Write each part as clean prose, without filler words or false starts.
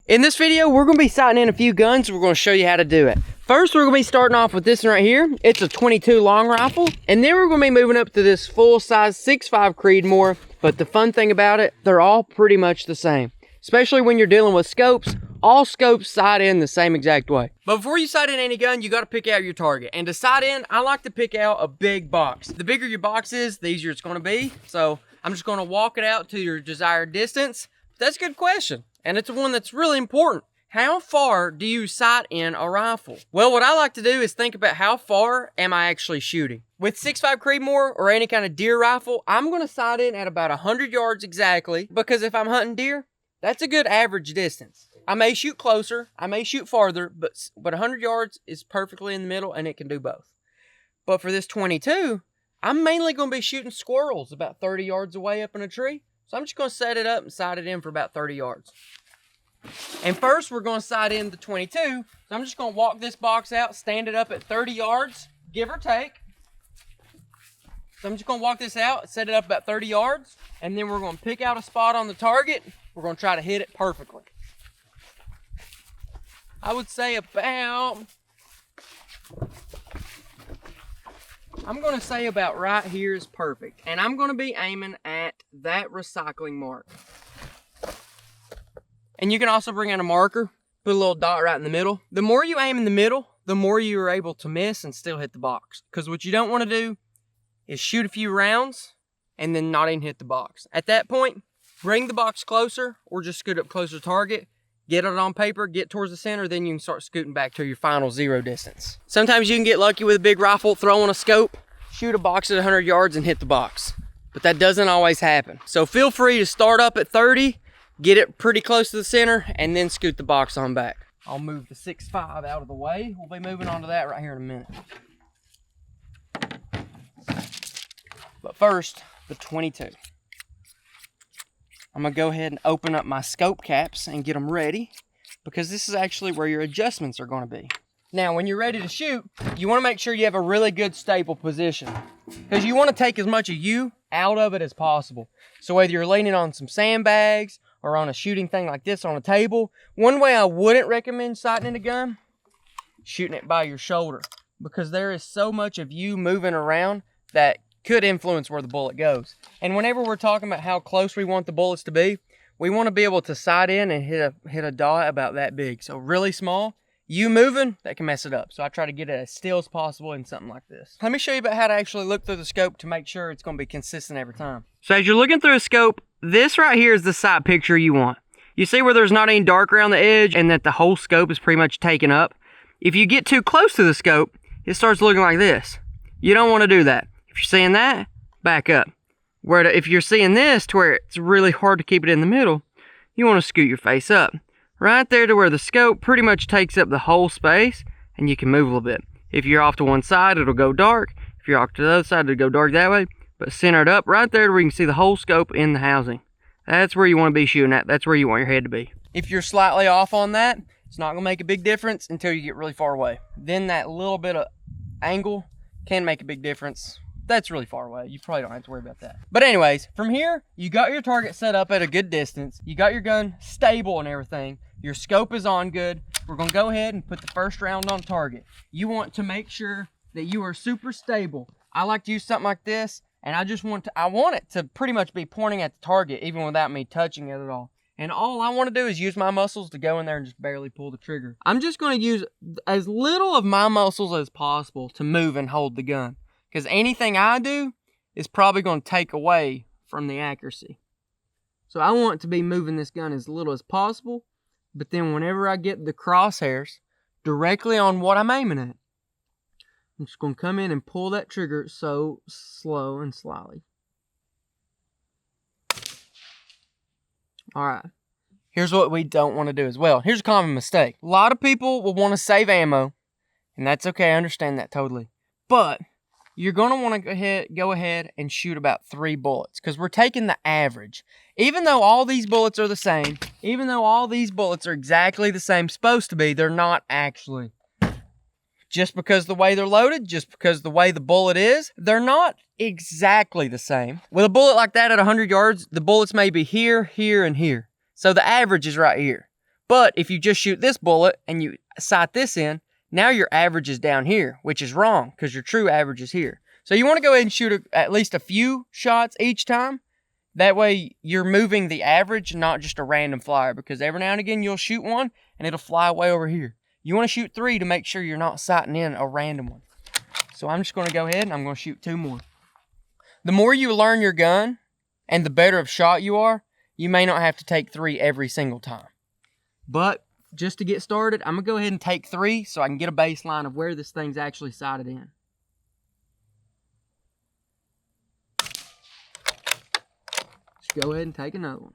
In this video, we're going to be sighting in a few guns. We're going to show you how to do it. First, we're going to be starting off with this one right here. It's a 22 long rifle. And then we're going to be moving up to this full-size 6.5 Creedmoor. But the fun thing about it, they're all pretty much the same. Especially when you're dealing with scopes. All scopes sight in the same exact way. But before you sight in any gun, you got to pick out your target. And to sight in, I like to pick out a big box. The bigger your box is, the easier it's going to be. So I'm just going to walk it out to your desired distance. That's a good question. And it's one that's really important. How far do you sight in a rifle? Well, what I like to do is think about how far am I actually shooting. With 6.5 Creedmoor or any kind of deer rifle, I'm going to sight in at about 100 yards exactly. Because if I'm hunting deer, that's a good average distance. I may shoot closer, I may shoot farther, but 100 yards is perfectly in the middle and it can do both. But for this 22, I'm mainly going to be shooting squirrels about 30 yards away up in a tree. So I'm just going to set it up and sight it in for about 30 yards. And first, we're going to sight in the 22. So I'm just going to walk this box out, stand it up at 30 yards, give or take. So I'm just going to walk this out, set it up about 30 yards, and then we're going to pick out a spot on the target. We're going to try to hit it perfectly. I would say about, I'm going to say about right here is perfect. And I'm going to be aiming at that recycling mark. And you can also bring in a marker, put a little dot right in the middle. The more you aim in the middle, the more you are able to miss and still hit the box. Because what you don't want to do is shoot a few rounds and then not even hit the box. At that point, bring the box closer or just scoot up closer to target. Get it on paper, get towards the center, then you can start scooting back to your final zero distance. Sometimes you can get lucky with a big rifle, throw on a scope, shoot a box at 100 yards and hit the box. But that doesn't always happen. So feel free to start up at 30, get it pretty close to the center, and then scoot the box on back. I'll move the 6.5 out of the way. We'll be moving on to that right here in a minute. But first, the 22. I'm going to go ahead and open up my scope caps and get them ready, because this is actually where your adjustments are going to be. Now, when you're ready to shoot, you want to make sure you have a really good stable position, because you want to take as much of you out of it as possible. So whether you're leaning on some sandbags or on a shooting thing like this on a table, one way I wouldn't recommend sighting in a gun, shooting it by your shoulder, because there is so much of you moving around that could influence where the bullet goes. And whenever we're talking about how close we want the bullets to be, we want to be able to sight in and hit a dot about that big. So really small, you moving, that can mess it up. So I try to get it as still as possible in something like this. Let me show you about how to actually look through the scope to make sure it's going to be consistent every time. So as you're looking through a scope, this right here is the sight picture you want. You see where there's not any dark around the edge and that the whole scope is pretty much taken up? If you get too close to the scope, it starts looking like this. You don't want to do that. If you're seeing that, back up. If you're seeing this to where it's really hard to keep it in the middle, you want to scoot your face up. Right there to where the scope pretty much takes up the whole space, and you can move a little bit. If you're off to one side, it'll go dark. If you're off to the other side, it'll go dark that way. But centered up right there to where you can see the whole scope in the housing. That's where you want to be shooting at. That's where you want your head to be. If you're slightly off on that, it's not going to make a big difference until you get really far away. Then that little bit of angle can make a big difference. That's really far away. You probably don't have to worry about that. But anyways, from here, you got your target set up at a good distance. You got your gun stable and everything. Your scope is on good. We're going to go ahead and put the first round on target. You want to make sure that you are super stable. I like to use something like this, and I want it to pretty much be pointing at the target even without me touching it at all. And all I want to do is use my muscles to go in there and just barely pull the trigger. I'm just going to use as little of my muscles as possible to move and hold the gun. Because anything I do is probably going to take away from the accuracy. So I want to be moving this gun as little as possible. But then whenever I get the crosshairs directly on what I'm aiming at, I'm just going to come in and pull that trigger so slow and slyly. Alright. Here's what we don't want to do as well. Here's a common mistake. A lot of people will want to save ammo. And that's okay. I understand that totally. But you're going to want to go ahead and shoot about 3 bullets, because we're taking the average. Even though all these bullets are the same, even though all these bullets are exactly the same supposed to be, they're not actually. Just because the way they're loaded, just because the way the bullet is, they're not exactly the same. With a bullet like that at 100 yards, the bullets may be here, here, and here. So the average is right here. But if you just shoot this bullet and you sight this in, now your average is down here, which is wrong because your true average is here. So you want to go ahead and shoot at least a few shots each time. That way you're moving the average, not just a random flyer, because every now and again you'll shoot one and it'll fly way over here. You want to shoot 3 to make sure you're not sighting in a random one. So I'm just going to go ahead and I'm going to shoot 2 more. The more you learn your gun and the better of shot you are, you may not have to take 3 every single time. But just to get started, I'm going to go ahead and take 3 so I can get a baseline of where this thing's actually sighted in. Just go ahead and take another one.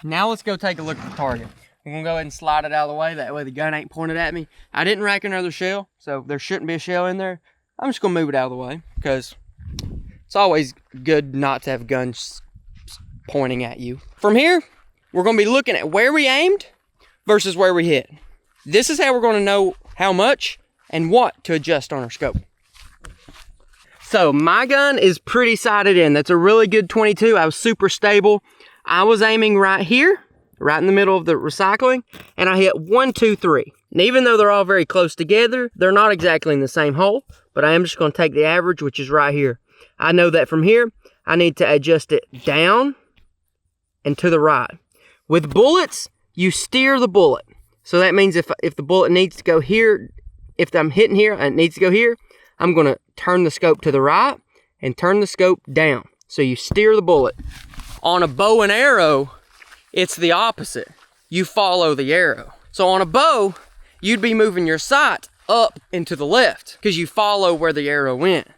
Now let's go take a look at the target. I'm going to go ahead and slide it out of the way. That way the gun ain't pointed at me. I didn't rack another shell, so there shouldn't be a shell in there. I'm just going to move it out of the way because it's always good not to have guns pointing at you. From here, we're going to be looking at where we aimed versus where we hit. This is how we're going to know how much and what to adjust on our scope. So my gun is pretty sighted in. That's a really good 22. I was super stable. I was aiming right here, right in the middle of the recycling, and I hit 1, 2, 3. And even though they're all very close together, they're not exactly in the same hole, but I am just going to take the average, which is right here. I know that from here, I need to adjust it down and to the right. With bullets, you steer the bullet. So that means if the bullet needs to go here, if I'm hitting here and it needs to go here, I'm going to turn the scope to the right and turn the scope down. So you steer the bullet. On a bow and arrow, it's the opposite. You follow the arrow. So on a bow, you'd be moving your sight up and to the left because you follow where the arrow went.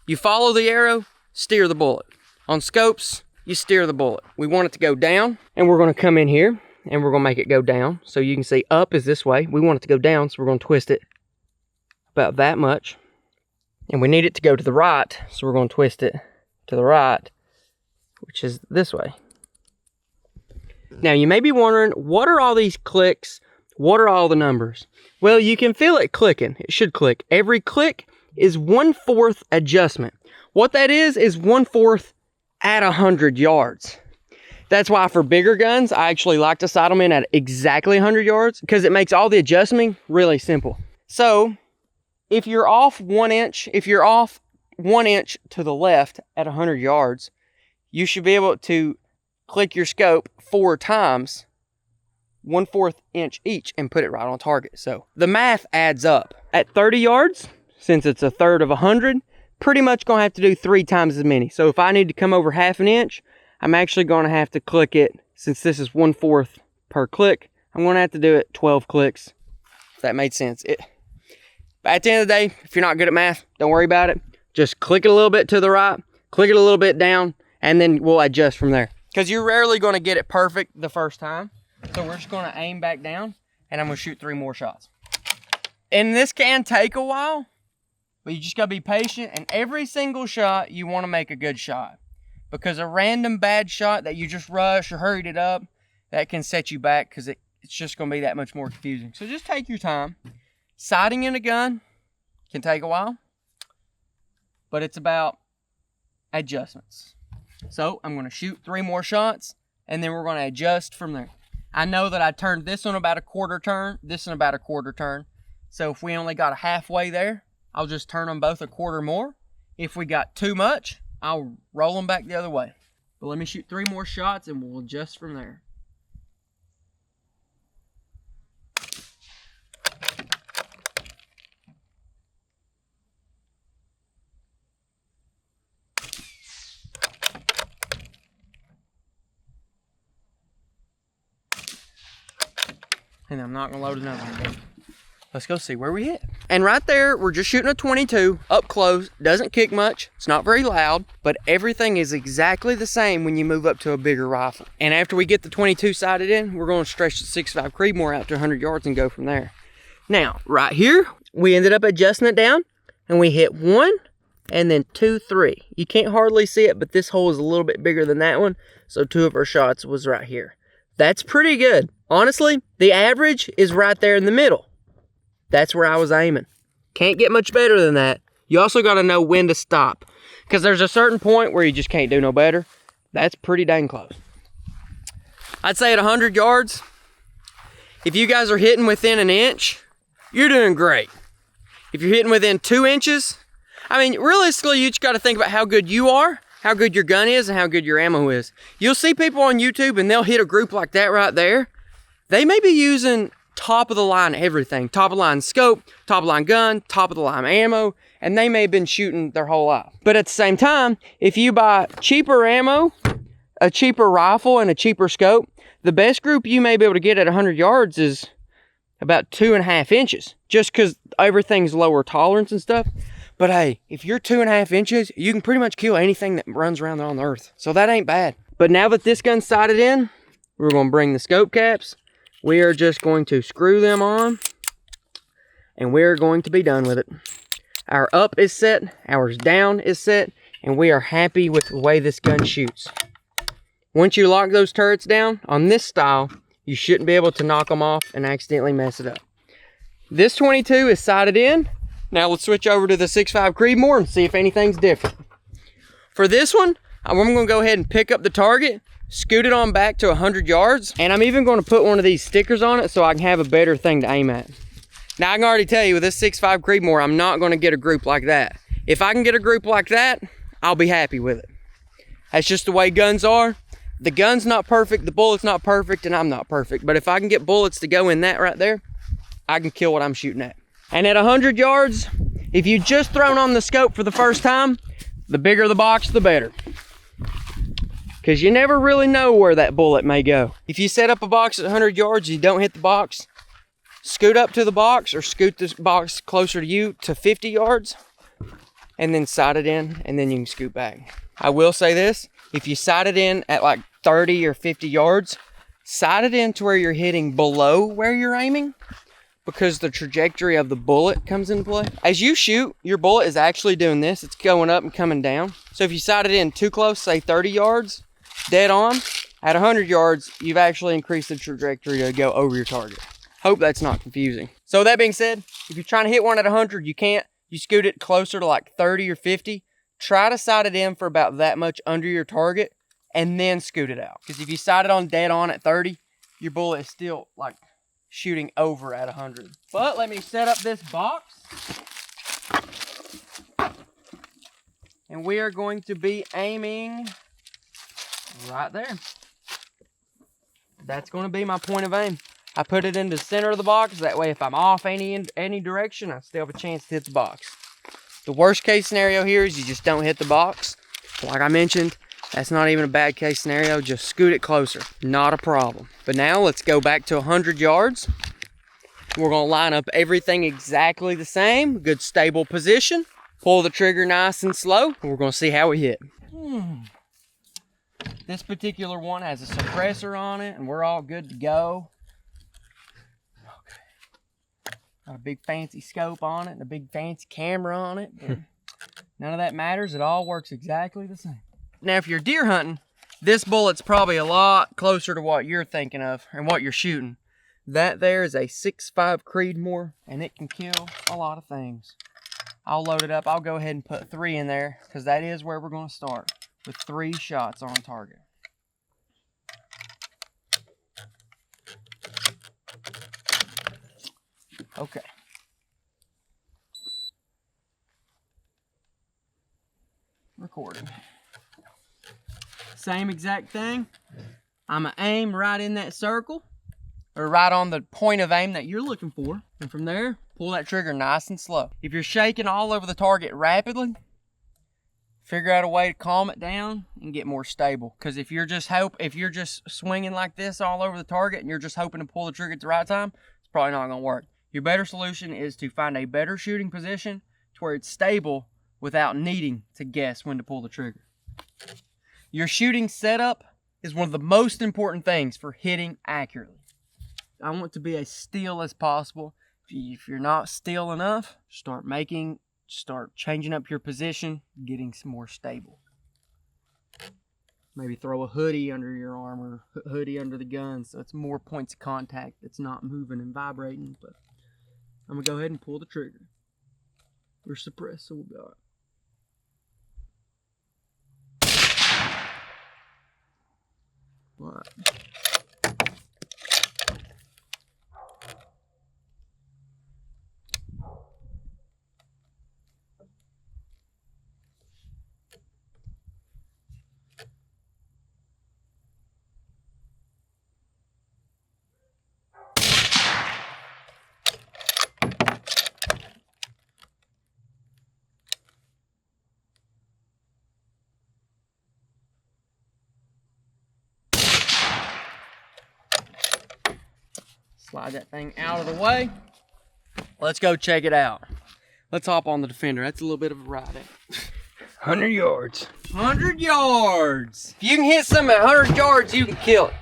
You follow the arrow, steer the bullet. On scopes, you steer the bullet. We want it to go down, and we're going to come in here and we're going to make it go down. So you can see up is this way. We want it to go down, so we're going to twist it about that much. And we need it to go to the right, so we're going to twist it to the right, which is this way. Now you may be wondering, what are all these clicks? What are all the numbers? Well, you can feel it clicking. It should click. Every click is 1/4 adjustment. What that is 1/4 at 100 yards. That's why for bigger guns, I actually like to sight them in at exactly 100 yards because it makes all the adjusting really simple. So if you're off 1 inch, if you're off 1 inch to the left at 100 yards, you should be able to click your scope 4 times, 1/4 inch each, and put it right on target. So the math adds up. At 30 yards, since it's 1/3 of 100, pretty much gonna have to do 3 times as many. So if I need to come over 1/2 inch, I'm actually gonna have to click it, since this is 1/4 per click, I'm gonna have to do it 12 clicks, if that made sense. But at the end of the day, if you're not good at math, don't worry about it. Just click it a little bit to the right, click it a little bit down, and then we'll adjust from there. Because you're rarely going to get it perfect the first time. So we're just going to aim back down, and I'm going to shoot 3 more shots. And this can take a while, but you just got to be patient. And every single shot, you want to make a good shot. Because a random bad shot that you just rushed or hurried it up, that can set you back because it's just going to be that much more confusing. So just take your time. Sighting in a gun can take a while, but it's about adjustments. So I'm going to shoot 3 more shots, and then we're going to adjust from there. I know that I turned this one about a 1/4 turn, this one about a 1/4 turn. So if we only got a halfway there, I'll just turn them both a 1/4 more. If we got too much, I'll roll them back the other way. But let me shoot 3 more shots, and we'll adjust from there. And I'm not going to load another one. Let's go see where we hit. And right there, we're just shooting a 22 up close. Doesn't kick much. It's not very loud, but everything is exactly the same when you move up to a bigger rifle. And after we get the 22 sighted in, we're going to stretch the 6.5 Creedmoor out to 100 yards and go from there. Now, right here, we ended up adjusting it down, and we hit 1 and then 2, 3. You can't hardly see it, but this hole is a little bit bigger than that one, so 2 of our shots was right here. That's pretty good. Honestly, the average is right there in the middle. That's where I was aiming. Can't get much better than that. You also got to know when to stop, because there's a certain point where you just can't do no better. That's pretty dang close. I'd say at 100 yards, if you guys are hitting within an inch, you're doing great. If you're hitting within 2 inches, I mean, realistically, you just got to think about how good you are, how good your gun is, and how good your ammo is. You'll see people on YouTube and they'll hit a group like that right there. They may be using top of the line everything. Top of the line scope, top of the line gun, top of the line ammo, and they may have been shooting their whole life. But at the same time, if you buy cheaper ammo, a cheaper rifle, and a cheaper scope, the best group you may be able to get at 100 yards is about 2.5 inches, just because everything's lower tolerance and stuff. But hey, if you're 2.5 inches, you can pretty much kill anything that runs around on the earth. So that ain't bad. But now that this gun's sighted in, we're gonna bring the scope caps. We are just going to screw them on, and we're going to be done with it. Our up is set, our down is set, and we are happy with the way this gun shoots. Once you lock those turrets down, on this style, you shouldn't be able to knock them off and accidentally mess it up. This 22 is sighted in. Now let's switch over to the 6.5 Creedmoor and see if anything's different. For this one, I'm gonna go ahead and pick up the target, scoot it on back to 100 yards, and I'm even gonna put one of these stickers on it so I can have a better thing to aim at. Now I can already tell you with this 6.5 Creedmoor, I'm not gonna get a group like that. If I can get a group like that, I'll be happy with it. That's just the way guns are. The gun's not perfect, the bullet's not perfect, and I'm not perfect. But if I can get bullets to go in that right there, I can kill what I'm shooting at. And at 100 yards, if you just thrown on the scope for the first time, the bigger the box, the better. Because you never really know where that bullet may go. If you set up a box at 100 yards, you don't hit the box, scoot up to the box or scoot this box closer to you to 50 yards, and then sight it in, and then you can scoot back. I will say this, if you sight it in at like 30 or 50 yards, sight it in to where you're hitting below where you're aiming, because the trajectory of the bullet comes into play. As you shoot, your bullet is actually doing this. It's going up and coming down. So if you sight it in too close, say 30 yards, dead on, at 100 yards, you've actually increased the trajectory to go over your target. Hope that's not confusing. So that being said, if you're trying to hit one at 100, you can't. You scoot it closer to like 30 or 50. Try to sight it in for about that much under your target and then scoot it out. Because if you sight it on dead on at 30, your bullet is still like shooting over at 100. But let me set up this box. And we are going to be aiming right there. That's going to be my point of aim. I put it in the center of the box. That way if I'm off any direction, I still have a chance to hit the box. The worst case scenario here is you just don't hit the box. Like I mentioned, that's not even a bad case scenario. Just scoot it closer. Not a problem. But now let's go back to 100 yards. We're going to line up everything exactly the same. Good stable position. Pull the trigger nice and slow. We're going to see how we hit. This particular one has a suppressor on it, and we're all good to go. Got a big fancy scope on it and a big fancy camera on it. But none of that matters. It all works exactly the same. Now, if you're deer hunting, this bullet's probably a lot closer to what you're thinking of and what you're shooting. That there is a 6.5 Creedmoor, and it can kill a lot of things. I'll load it up. I'll go ahead and put 3 in there because that is where we're going to start with 3 shots on target. Okay. Recording. Same exact thing. I'm going to aim right in that circle, or right on the point of aim that you're looking for. And from there, pull that trigger nice and slow. If you're shaking all over the target rapidly, figure out a way to calm it down and get more stable. Because if you're just swinging like this all over the target and you're just hoping to pull the trigger at the right time, it's probably not going to work. Your better solution is to find a better shooting position to where it's stable without needing to guess when to pull the trigger. Your shooting setup is one of the most important things for hitting accurately. I want to be as still as possible. If you're not still enough, start changing up your position, getting some more stable. Maybe throw a hoodie under your arm or hoodie under the gun so it's more points of contact. It's not moving and vibrating, but I'm going to go ahead and pull the trigger. We're suppressed, so we'll be all right. What? Slide that thing out of the way. Let's go check it out. Let's hop on the Defender. That's a little bit of a ride. 100 yards. 100 yards. If you can hit something at 100 yards, you can kill it.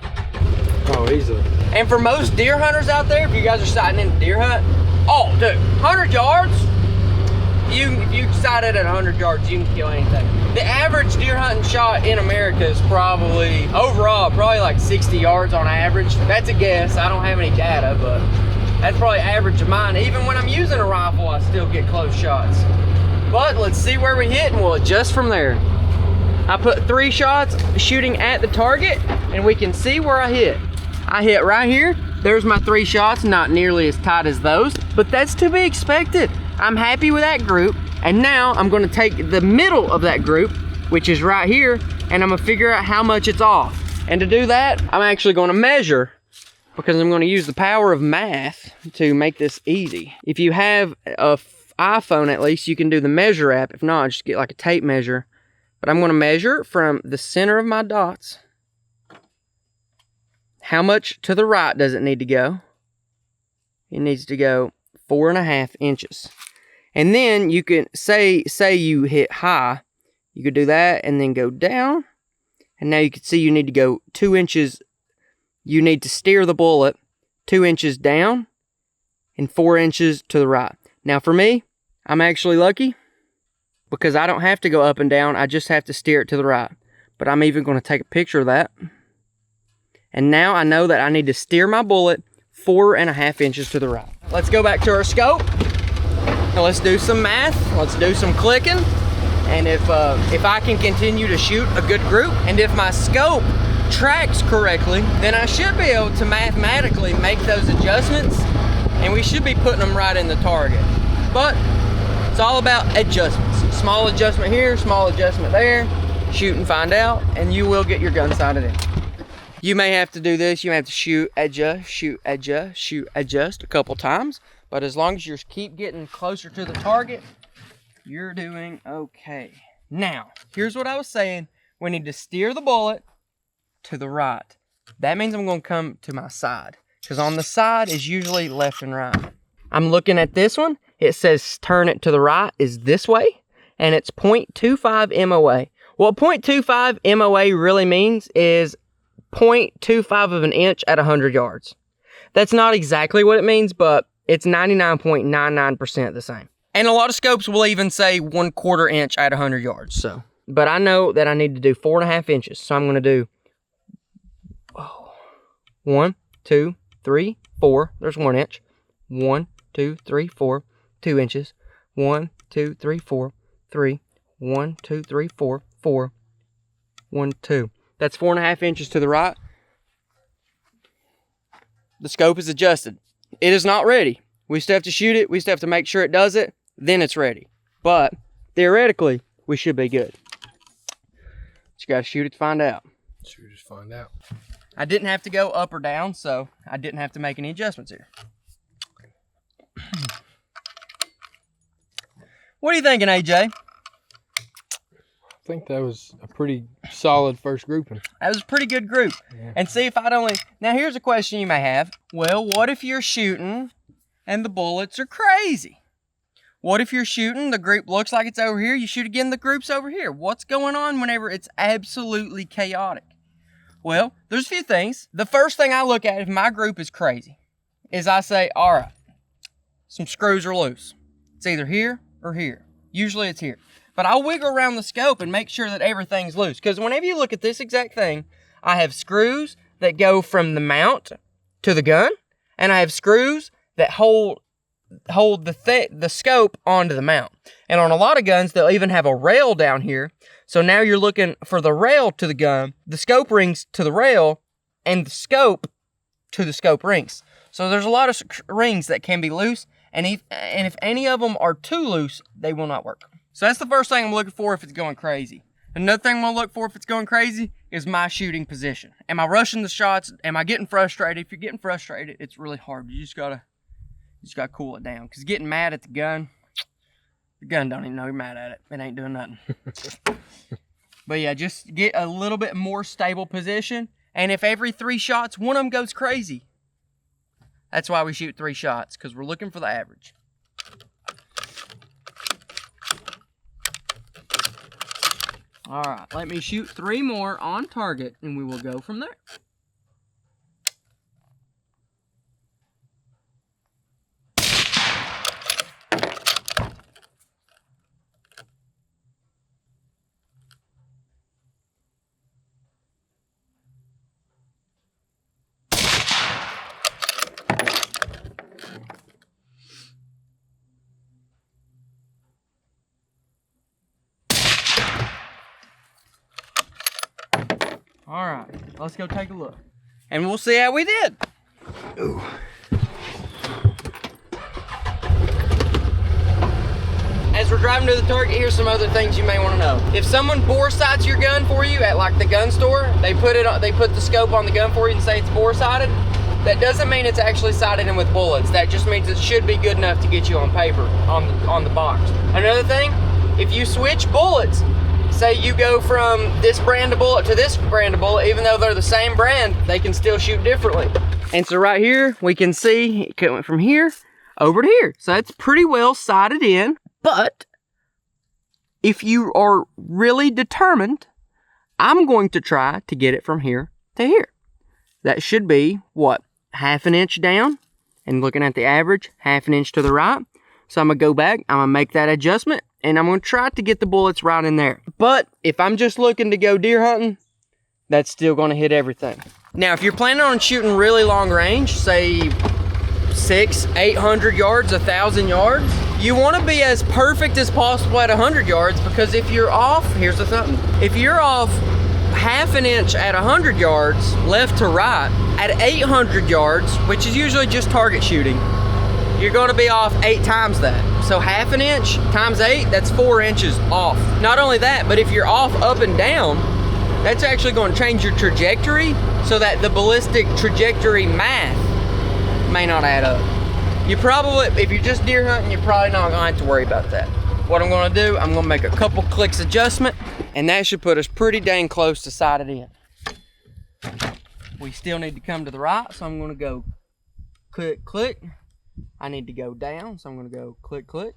Oh, easily. And for most deer hunters out there, if you guys are sighting in a deer hunt, oh, dude, 100 yards, if you sight it at 100 yards, you can kill anything. The average deer hunting shot in America is probably, overall, probably like 60 yards on average. That's a guess. I don't have any data, but that's probably average of mine. Even when I'm using a rifle, I still get close shots. But let's see where we hit and we'll adjust from there. I put 3 shots shooting at the target and we can see where I hit. I hit right here. There's my 3 shots, not nearly as tight as those, but that's to be expected. I'm happy with that group. And now I'm gonna take the middle of that group, which is right here, and I'm gonna figure out how much it's off. And to do that, I'm actually gonna measure, because I'm gonna use the power of math to make this easy. If you have a iPhone, at least, you can do the measure app. If not, just get like a tape measure. But I'm gonna measure from the center of my dots. How much to the right does it need to go? It needs to go 4.5 inches. And then you can say you hit high, you could do that and then go down. And now you can see you need to go 2 inches. You need to steer the bullet 2 inches down and 4 inches to the right. Now for me, I'm actually lucky because I don't have to go up and down. I just have to steer it to the right. But I'm even going to take a picture of that. And now I know that I need to steer my bullet 4.5 inches to the right. Let's go back to our scope. Now let's do some math. Let's do some clicking. And if I can continue to shoot a good group, and if my scope tracks correctly, then I should be able to mathematically make those adjustments, and we should be putting them right in the target. But it's all about adjustments. Small adjustment here, small adjustment there. Shoot and find out, and you will get your gun sighted in. You may have to do this. You may have to shoot, adjust, shoot, adjust, shoot, adjust a couple times. But as long as you keep getting closer to the target, you're doing okay. Now, here's what I was saying. We need to steer the bullet to the right. That means I'm going to come to my side, because on the side is usually left and right. I'm looking at this one. It says turn it to the right is this way, and it's 0.25 MOA. What 0.25 MOA really means is 0.25 of an inch at 100 yards. That's not exactly what it means, but it's 99.99% the same. And a lot of scopes will even say 1/4 inch at 100 yards. So, but I know that I need to do 4.5 inches. So I'm going to do 1, 2, 3, 4. There's 1 inch. 1, 2, 3, 4. 2 inches. 1, 2, 3, 4. 3. 1, 2, 3, 4. 4. 1, 2. That's 4.5 inches to the right. The scope is adjusted. It is not ready. We still have to shoot it. We still have to make sure it does it. Then it's ready. But theoretically, we should be good. But you gotta shoot it to find out. Shoot it to find out. I didn't have to go up or down, so I didn't have to make any adjustments here. What are you thinking, AJ? I think that was a pretty solid first grouping. That was a pretty good group. Yeah. And see if I'd only... Now, here's a question you may have. Well, what if you're shooting and the bullets are crazy? What if you're shooting, the group looks like it's over here, you shoot again, the group's over here? What's going on whenever it's absolutely chaotic? Well, there's a few things. The first thing I look at if my group is crazy is I say, all right, some screws are loose. It's either here or here. Usually it's here. But I'll wiggle around the scope and make sure that everything's loose. Because whenever you look at this exact thing, I have screws that go from the mount to the gun. And I have screws that hold the scope onto the mount. And on a lot of guns, they'll even have a rail down here. So now you're looking for the rail to the gun. The scope rings to the rail, and the scope to the scope rings. So there's a lot of rings that can be loose, and if any of them are too loose, they will not work. So that's the first thing I'm looking for if it's going crazy. Another thing I'm gonna look for if it's going crazy is my shooting position. Am I rushing the shots? Am I getting frustrated? If you're getting frustrated, it's really hard. You just gotta cool it down. Cause getting mad at the gun don't even know you're mad at it. It ain't doing nothing. But yeah, just get a little bit more stable position. And if every 3 shots, one of them goes crazy, that's why we shoot 3 shots, because we're looking for the average. All right, let me shoot 3 more on target, and we will go from there. All right, let's go take a look. And we'll see how we did. Ooh. As we're driving to the target, here's some other things you may want to know. If someone bore sights your gun for you at like the gun store, they put the scope on the gun for you and say it's bore sighted. That doesn't mean it's actually sighted in with bullets. That just means it should be good enough to get you on paper on the box. Another thing, if you switch bullets, say you go from this brand of bullet to this brand of bullet, even though they're the same brand, they can still shoot differently. And so right here, we can see it went from here over to here. So that's pretty well sighted in. But if you are really determined, I'm going to try to get it from here to here. That should be, what, 1/2 inch down? And looking at the average, 1/2 inch to the right. So I'm gonna go back, I'm gonna make that adjustment, and I'm gonna try to get the bullets right in there. But if I'm just looking to go deer hunting, that's still gonna hit everything. Now, if you're planning on shooting really long range, say 600-800 yards, 1,000 yards, you wanna be as perfect as possible at 100 yards, because if you're off, here's the thing, if you're off 1/2 inch at 100 yards, left to right, at 800 yards, which is usually just target shooting, you're gonna be off 8 times that. So 1/2 inch times 8, that's 4 inches off. Not only that, but if you're off up and down, that's actually gonna change your trajectory so that the ballistic trajectory math may not add up. You probably, if you're just deer hunting, you're probably not gonna have to worry about that. What I'm gonna do, I'm gonna make a couple clicks adjustment, and that should put us pretty dang close to sighted in. We still need to come to the right, so I'm gonna go click, click. I need to go down, so I'm gonna go click, click.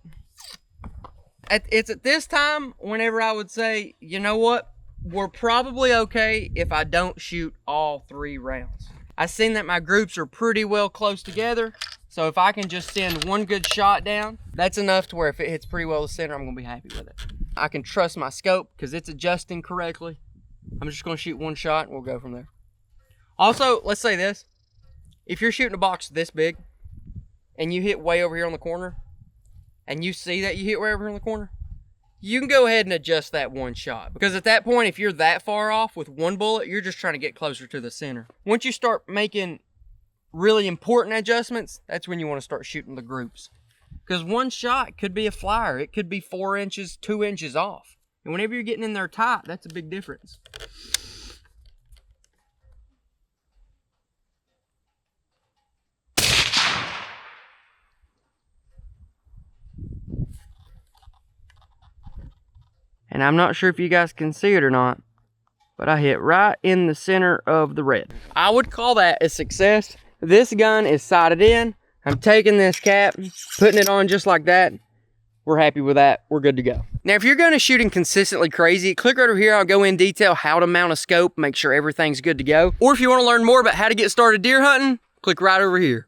It's at this time whenever I would say, you know what? We're probably okay if I don't shoot all 3 rounds. I've seen that my groups are pretty well close together, so if I can just send one good shot down, that's enough to where if it hits pretty well the center, I'm gonna be happy with it. I can trust my scope because it's adjusting correctly. I'm just gonna shoot one shot and we'll go from there. Also, let's say this. If you're shooting a box this big and you hit way over here on the corner, and you see that you hit way over here on the corner, you can go ahead and adjust that one shot. Because at that point, if you're that far off with one bullet, you're just trying to get closer to the center. Once you start making really important adjustments, that's when you want to start shooting the groups. Because one shot could be a flyer. It could be 4 inches, 2 inches off. And whenever you're getting in there tight, that's a big difference. And I'm not sure if you guys can see it or not, but I hit right in the center of the red. I would call that a success. This gun is sighted in. I'm taking this cap, putting it on just like that. We're happy with that. We're good to go. Now, if you're going to shooting consistently crazy, click right over here. I'll go in detail how to mount a scope, make sure everything's good to go. Or if you want to learn more about how to get started deer hunting, click right over here.